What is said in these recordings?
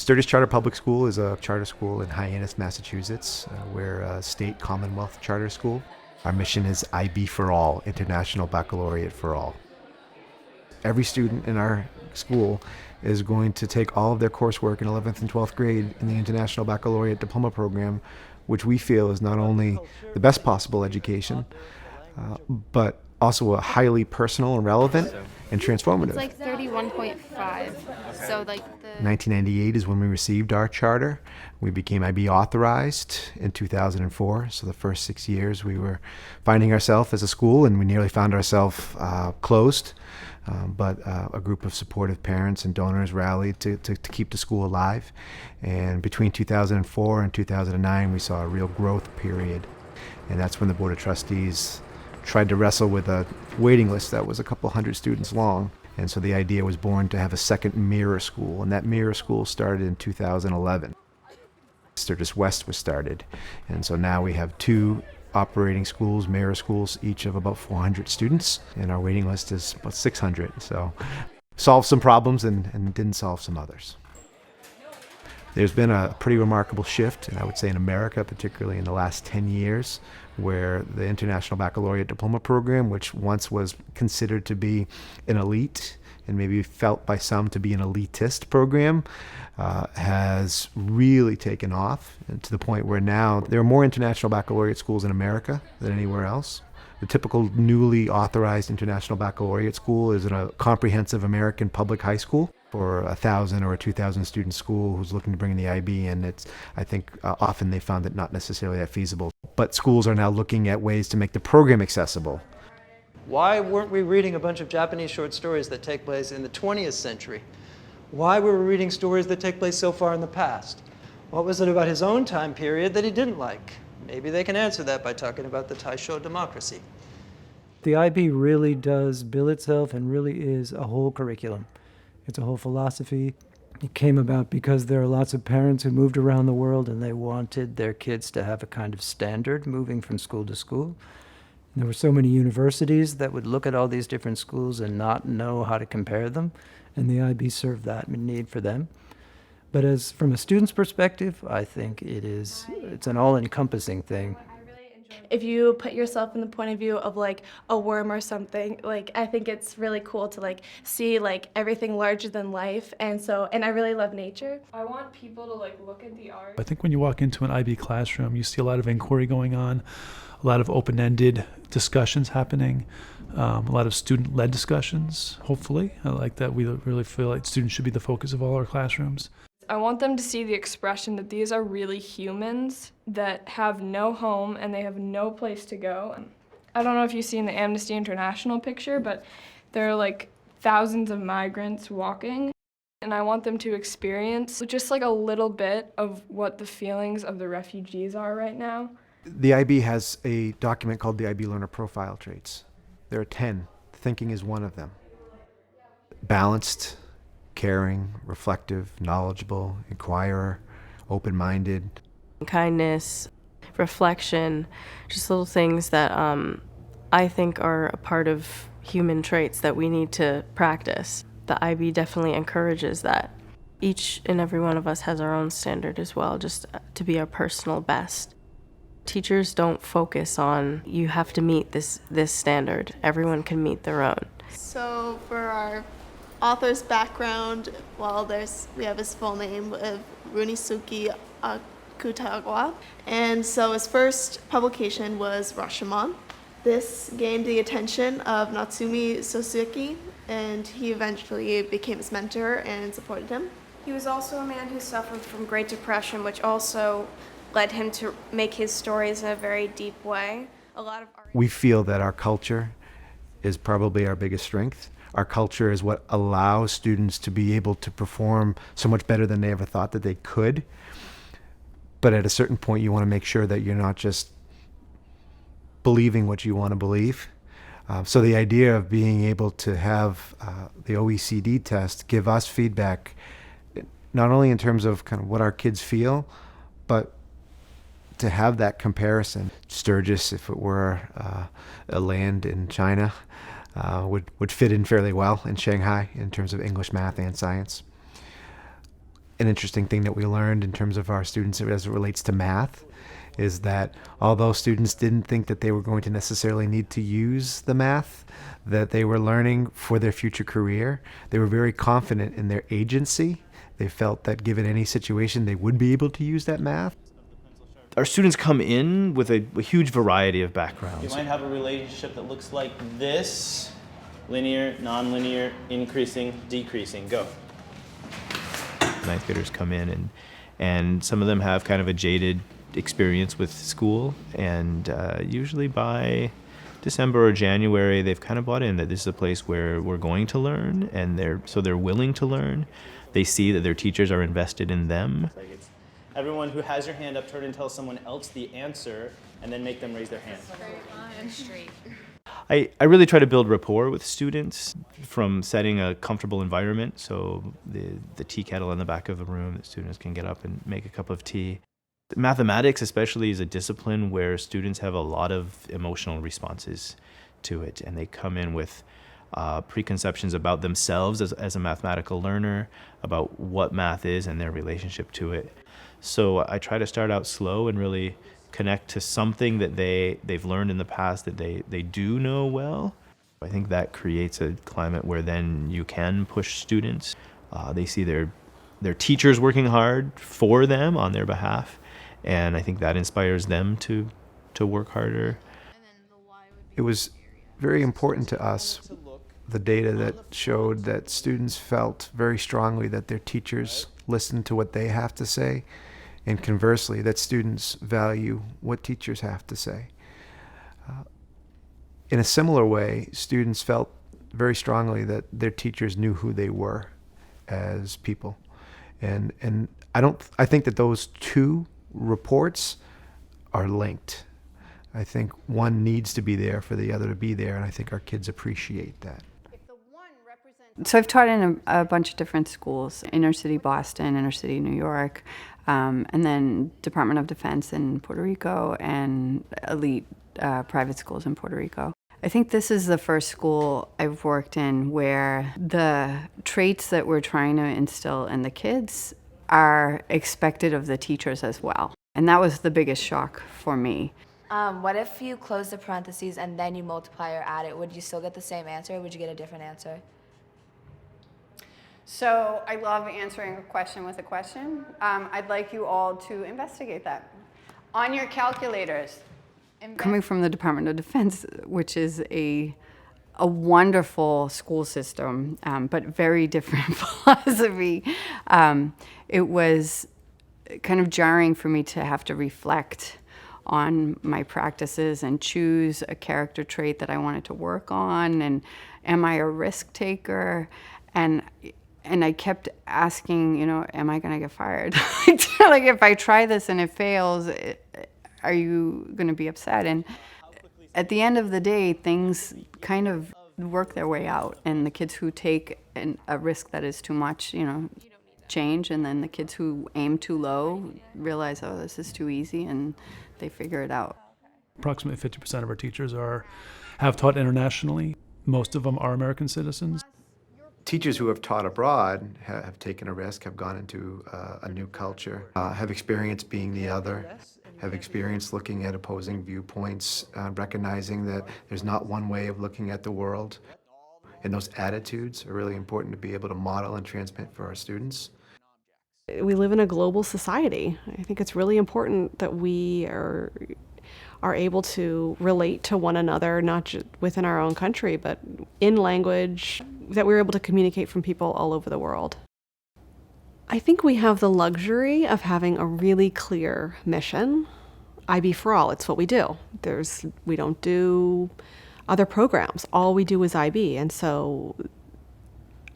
Sturgis Charter Public School is a charter school in Hyannis, Massachusetts. We're a state Commonwealth charter school. Our mission is IB for all, International Baccalaureate for all. Every student in our school is going to take all of their coursework in 11th and 12th grade in the International Baccalaureate Diploma Program, which we feel is not only the best possible education, but also a highly personal and relevant and transformative. It's like 31.5. So like 1998 is when we received our charter. We became IB authorized in 2004. So the first 6 years we were finding ourselves as a school, and we nearly found ourselves closed. But a group of supportive parents and donors rallied to keep the school alive. And between 2004 and 2009, we saw a real growth period. And that's when the Board of Trustees tried to wrestle with a waiting list that was a couple hundred students long. And so the idea was born to have a second mirror school. And that mirror school started in 2011. Sturgis West was started. And so now we have two operating schools, mirror schools, each of about 400 students. And our waiting list is about 600. So solved some problems and didn't solve some others. There's been a pretty remarkable shift, and I would say in America, particularly in the last 10 years, where the International Baccalaureate Diploma Program, which once was considered to be an elite and maybe felt by some to be an elitist program, has really taken off, and to the point where now there are more international baccalaureate schools in America than anywhere else. The typical newly authorized international baccalaureate school is in a comprehensive American public high school for 1,000 or a 2,000 student school who's looking to bring in the IB, and I think often they found it not necessarily that feasible. But schools are now looking at ways to make the program accessible. Why weren't we reading a bunch of Japanese short stories that take place in the 20th century? Why were we reading stories that take place so far in the past? What was it about his own time period that he didn't like? Maybe they can answer that by talking about the Taisho democracy. The IB really does bill itself and really is a whole curriculum. It's a whole philosophy. It came about because there are lots of parents who moved around the world and they wanted their kids to have a kind of standard moving from school to school. And there were so many universities that would look at all these different schools and not know how to compare them, and the IB served that need for them. But as from a student's perspective, I think it's an all-encompassing thing. If you put yourself in the point of view of like a worm or something, like I think it's really cool to like see like everything larger than life, and I really love nature. I want people to like look at the art. I think when you walk into an IB classroom, you see a lot of inquiry going on, a lot of open-ended discussions happening, a lot of student-led discussions, hopefully. I like that. We really feel like students should be the focus of all our classrooms. I want them to see the expression that these are really humans that have no home and they have no place to go. I don't know if you've seen the Amnesty International picture, but there are like thousands of migrants walking, and I want them to experience just like a little bit of what the feelings of the refugees are right now. The IB has a document called the IB Learner Profile Traits. There are 10. Thinking is one of them. Balanced, caring, reflective, knowledgeable, inquirer, open-minded. Kindness, reflection, just little things that I think are a part of human traits that we need to practice. The IB definitely encourages that. Each and every one of us has our own standard as well, just to be our personal best. Teachers don't focus on, you have to meet this standard. Everyone can meet their own. So for our author's background, we have his full name of Runisuke Akutagawa. And so his first publication was Rashomon. This gained the attention of Natsumi Soseki, and he eventually became his mentor and supported him. He was also a man who suffered from Great Depression, which also led him to make his stories in a very deep way. We feel that our culture is probably our biggest strength. Our culture is what allows students to be able to perform so much better than they ever thought that they could. But at a certain point, you want to make sure that you're not just believing what you want to believe. So the idea of being able to have the OECD test give us feedback, not only in terms of kind of what our kids feel, but to have that comparison. Sturgis, if it were a land in China, would fit in fairly well in Shanghai in terms of English, math, and science. an interesting thing that we learned in terms of our students as it relates to math is that although students didn't think that they were going to necessarily need to use the math that they were learning for their future career, they were very confident in their agency. They felt that given any situation, they would be able to use that math. Our students come in with a huge variety of backgrounds. You might have a relationship that looks like this: linear, nonlinear, increasing, decreasing. Go. Ninth graders come in and some of them have kind of a jaded experience with school, and usually by December or January they've kind of bought in that this is a place where we're going to learn, and they're willing to learn. They see that their teachers are invested in them. Everyone who has your hand up, turn and tell someone else the answer, and then make them raise their hand. Straight. I really try to build rapport with students from setting a comfortable environment, so the tea kettle in the back of the room that students can get up and make a cup of tea. Mathematics especially is a discipline where students have a lot of emotional responses to it, and they come in with preconceptions about themselves as a mathematical learner, about what math is and their relationship to it. So I try to start out slow and really connect to something that they've learned in the past that they do know well. I think that creates a climate where then you can push students. They see their teachers working hard for them on their behalf, and I think that inspires them to work harder. It was very important to us, the data that showed that students felt very strongly that their teachers listened to what they have to say, and conversely, that students value what teachers have to say. In a similar way, students felt very strongly that their teachers knew who they were as people. And I think that those two reports are linked. I think one needs to be there for the other to be there, and I think our kids appreciate that. So I've taught in a bunch of different schools: inner city Boston, inner city New York, and then Department of Defense in Puerto Rico, and elite private schools in Puerto Rico. I think this is the first school I've worked in where the traits that we're trying to instill in the kids are expected of the teachers as well. And that was the biggest shock for me. What if you close the parentheses and then you multiply or add it? Would you still get the same answer, or would you get a different answer? So I love answering a question with a question. I'd like you all to investigate that. On your calculators. Coming from the Department of Defense, which is a wonderful school system, but very different philosophy, it was kind of jarring for me to have to reflect on my practices and choose a character trait that I wanted to work on, and am I a risk taker? And I kept asking, am I going to get fired? Like, if I try this and it fails, are you going to be upset? And at the end of the day, things kind of work their way out. And the kids who take a risk that is too much, change. And then the kids who aim too low realize, oh, this is too easy, and they figure it out. Approximately 50% of our teachers have taught internationally. Most of them are American citizens. Teachers who have taught abroad have taken a risk, have gone into a new culture, have experienced being the other, have experienced looking at opposing viewpoints, recognizing that there's not one way of looking at the world. And those attitudes are really important to be able to model and transmit for our students. We live in a global society. I think it's really important that we are able to relate to one another, not just within our own country, but in language, that we're able to communicate from people all over the world. I think we have the luxury of having a really clear mission. IB for all, it's what we do. We don't do other programs. All we do is IB. And so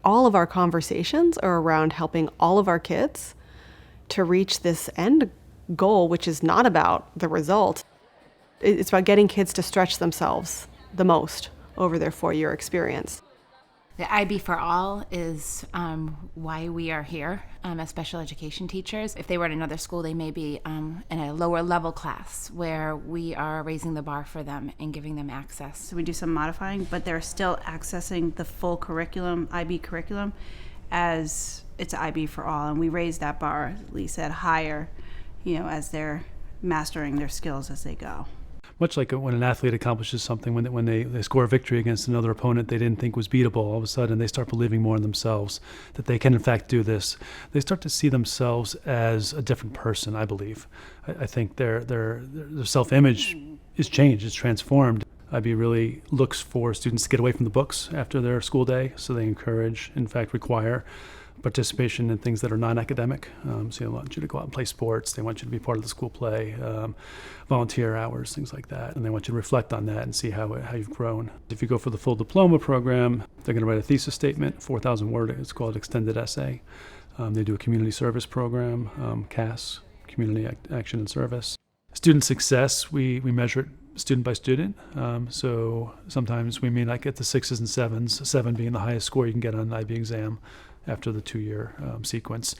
all of our conversations are around helping all of our kids to reach this end goal, which is not about the result. It's about getting kids to stretch themselves the most over their 4-year experience. The IB for All is why we are here as special education teachers. If they were at another school, they may be in a lower level class where we are raising the bar for them and giving them access. So we do some modifying, but they're still accessing the full curriculum, IB curriculum, as it's IB for all, and we raise that bar, as Lee said, higher, as they're mastering their skills as they go. Much like when an athlete accomplishes something, when they score a victory against another opponent they didn't think was beatable, all of a sudden they start believing more in themselves, that they can in fact do this. They start to see themselves as a different person, I believe. I think their self-image is changed, it's transformed. IB really looks for students to get away from the books after their school day, so they encourage, in fact require, participation in things that are non-academic. So they want you to go out and play sports, they want you to be part of the school play, volunteer hours, things like that, and they want you to reflect on that and see how you've grown. If you go for the full diploma program, they're going to write a thesis statement, 4,000 word, it's called extended essay. They do a community service program, CAS, Community Action and Service. Student success, we measure it student by student. So sometimes we may not get the 6s and 7s, 7 being the highest score you can get on an IB exam after the 2-year sequence.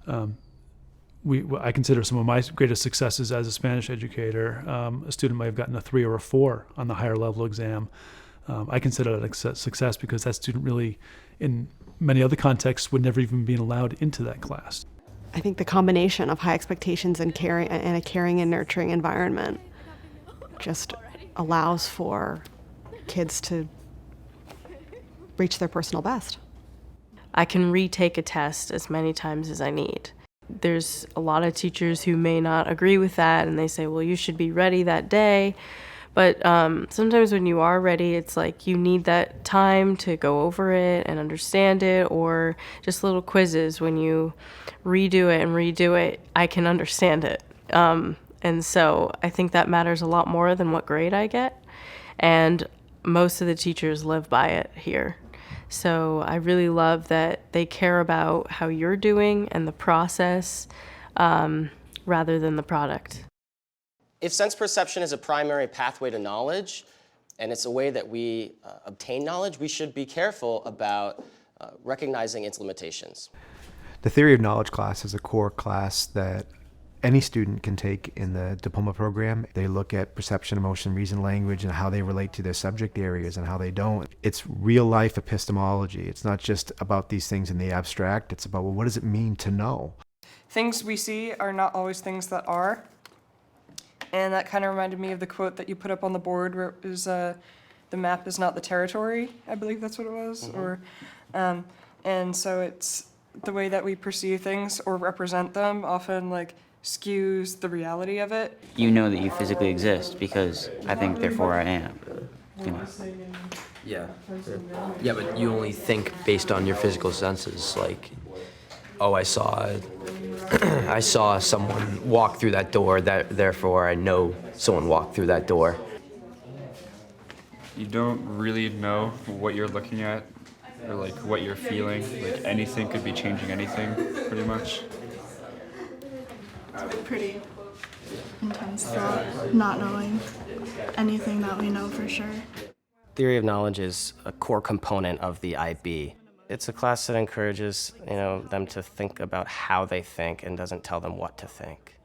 I consider some of my greatest successes as a Spanish educator. A student might have gotten a 3 or a 4 on the higher level exam. I consider that a success because that student really, in many other contexts, would never even been allowed into that class. I think the combination of high expectations and a caring and nurturing environment just allows for kids to reach their personal best. I can retake a test as many times as I need. There's a lot of teachers who may not agree with that, and they say, well, you should be ready that day. But sometimes when you are ready, it's like you need that time to go over it and understand it, or just little quizzes. When you redo it, I can understand it. And so I think that matters a lot more than what grade I get. And most of the teachers live by it here. So I really love that they care about how you're doing and the process rather than the product. If sense perception is a primary pathway to knowledge, and it's a way that we obtain knowledge, we should be careful about recognizing its limitations. The Theory of Knowledge class is a core class that any student can take in the diploma program. They look at perception, emotion, reason, language, and how they relate to their subject areas and how they don't. It's real life epistemology. It's not just about these things in the abstract. It's about, well, what does it mean to know? Things we see are not always things that are. And that kind of reminded me of the quote that you put up on the board where it was, the map is not the territory, I believe that's what it was. Mm-hmm. And so it's the way that we perceive things or represent them often skews the reality of it. You know that you physically exist because I think, therefore I am. Yeah. Yeah, but you only think based on your physical senses. Oh, I saw someone walk through that door, therefore I know someone walked through that door. You don't really know what you're looking at or what you're feeling. Anything could be changing anything, pretty much. Pretty intense thought, not knowing anything that we know for sure. Theory of knowledge is a core component of the IB. It's a class that encourages them to think about how they think and doesn't tell them what to think.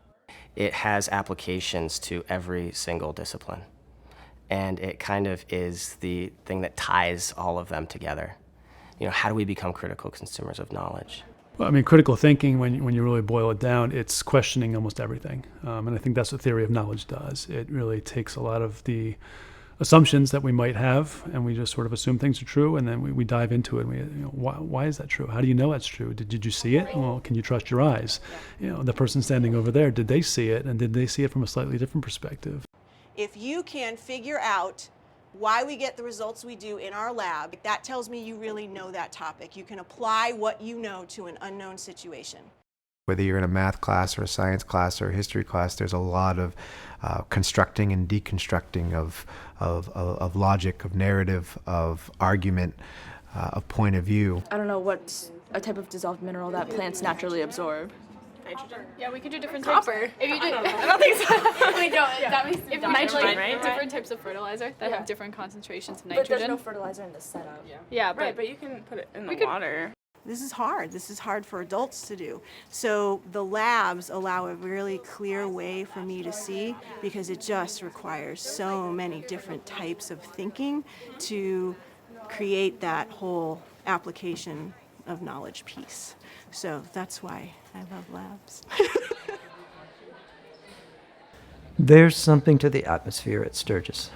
It has applications to every single discipline. And it kind of is the thing that ties all of them together. How do we become critical consumers of knowledge? Well, I mean, critical thinking, when you really boil it down, it's questioning almost everything. And I think that's what theory of knowledge does. It really takes a lot of the assumptions that we might have, and we just sort of assume things are true, and then we dive into it. And why is that true? How do you know that's true? Did you see it? Well, can you trust your eyes? The person standing over there, did they see it? And did they see it from a slightly different perspective? If you can figure out why we get the results we do in our lab, that tells me you really know that topic. You can apply what you know to an unknown situation. Whether you're in a math class or a science class or a history class, there's a lot of constructing and deconstructing of logic, of narrative, of argument, of point of view. I don't know what's a type of dissolved mineral that plants naturally absorb. Nitrogen? Yeah, we could do different Copper. types. If you do, I don't think so. we don't. Yeah. That means if you Nitrogen, do right? different types of fertilizer that have different concentrations of But nitrogen. there's no fertilizer in the setup. Yeah, but you can put it in we the could- water. This is hard. This is hard for adults to do. So the labs allow a really clear way for me to see, because it just requires so many different types of thinking to create that whole application of knowledge piece. So that's why I love labs. There's something to the atmosphere at Sturgis.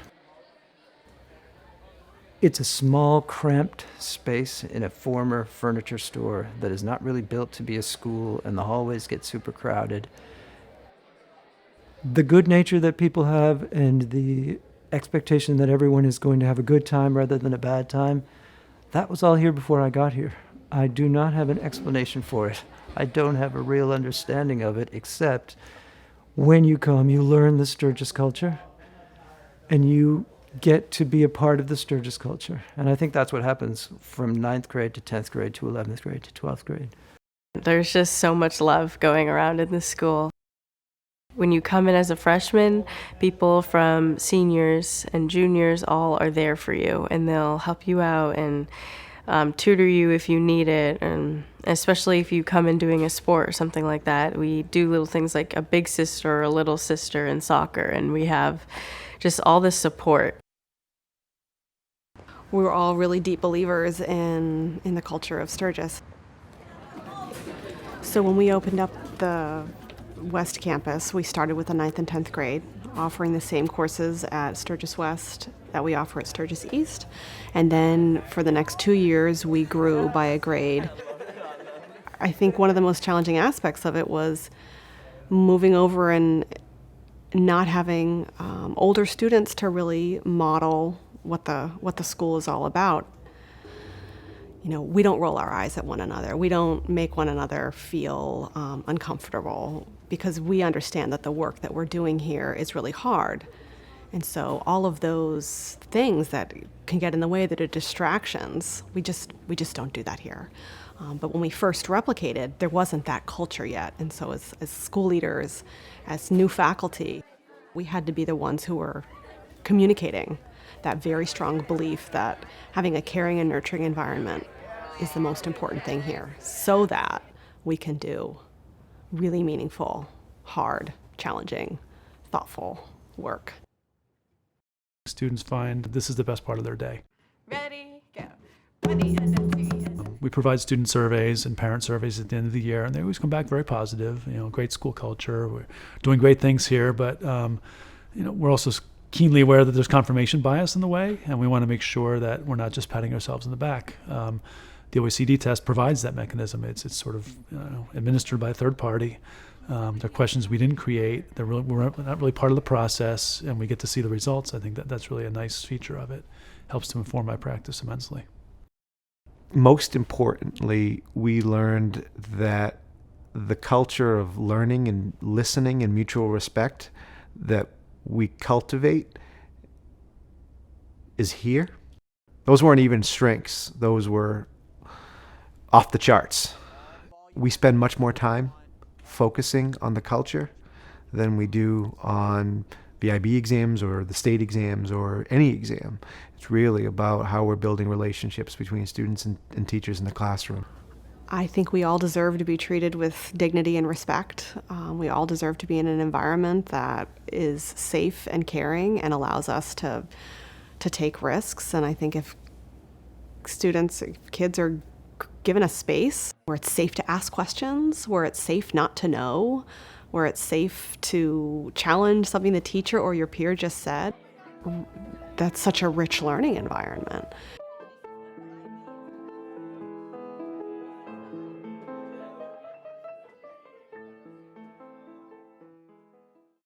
It's a small, cramped space in a former furniture store that is not really built to be a school, and the hallways get super crowded. The good nature that people have and the expectation that everyone is going to have a good time rather than a bad time, that was all here before I got here. I do not have an explanation for it. I don't have a real understanding of it, except when you come, you learn the Sturgis culture, and you get to be a part of the Sturgis culture. And I think that's what happens from 9th grade to 10th grade to 11th grade to 12th grade. There's just so much love going around in this school. When you come in as a freshman, people from seniors and juniors all are there for you, and they'll help you out and tutor you if you need it, and especially if you come in doing a sport or something like that. We do little things like a big sister or a little sister in soccer, and we have just all this support. We were all really deep believers in the culture of Sturgis. So when we opened up the West Campus, we started with the 9th and 10th grade, offering the same courses at Sturgis West that we offer at Sturgis East. And then for the next 2 years, we grew by a grade. I think one of the most challenging aspects of it was moving over and not having older students to really model what the school is all about. You know, we don't roll our eyes at one another. We don't make one another feel uncomfortable, because we understand that the work that we're doing here is really hard. And so all of those things that can get in the way, that are distractions, we just don't do that here. But when we first replicated, there wasn't that culture yet. And so as school leaders, as new faculty, we had to be the ones who were communicating that very strong belief that having a caring and nurturing environment is the most important thing here, so that we can do really meaningful, hard, challenging, thoughtful work. Students find this is the best part of their day. Ready, go. Ready, and We provide student surveys and parent surveys at the end of the year, and they always come back very positive. You know, great school culture. We're doing great things here, but you know, we're also keenly aware that there's confirmation bias in the way, and we want to make sure that we're not just patting ourselves on the back. The OECD test provides that mechanism. It's sort of administered by a third party. They're questions we didn't create. We're not really part of the process, and we get to see the results. I think that's really a nice feature of it. Helps to inform my practice immensely. Most importantly, we learned that the culture of learning and listening and mutual respect that we cultivate is here. Those weren't even strengths. Those were off the charts. We spend much more time focusing on the culture than we do on the IB exams or the state exams or any exam. It's really about how we're building relationships between students and teachers in the classroom. I think we all deserve to be treated with dignity and respect. We all deserve to be in an environment that is safe and caring and allows us to take risks. And I think if kids are given a space where it's safe to ask questions, where it's safe not to know, where it's safe to challenge something the teacher or your peer just said, that's such a rich learning environment.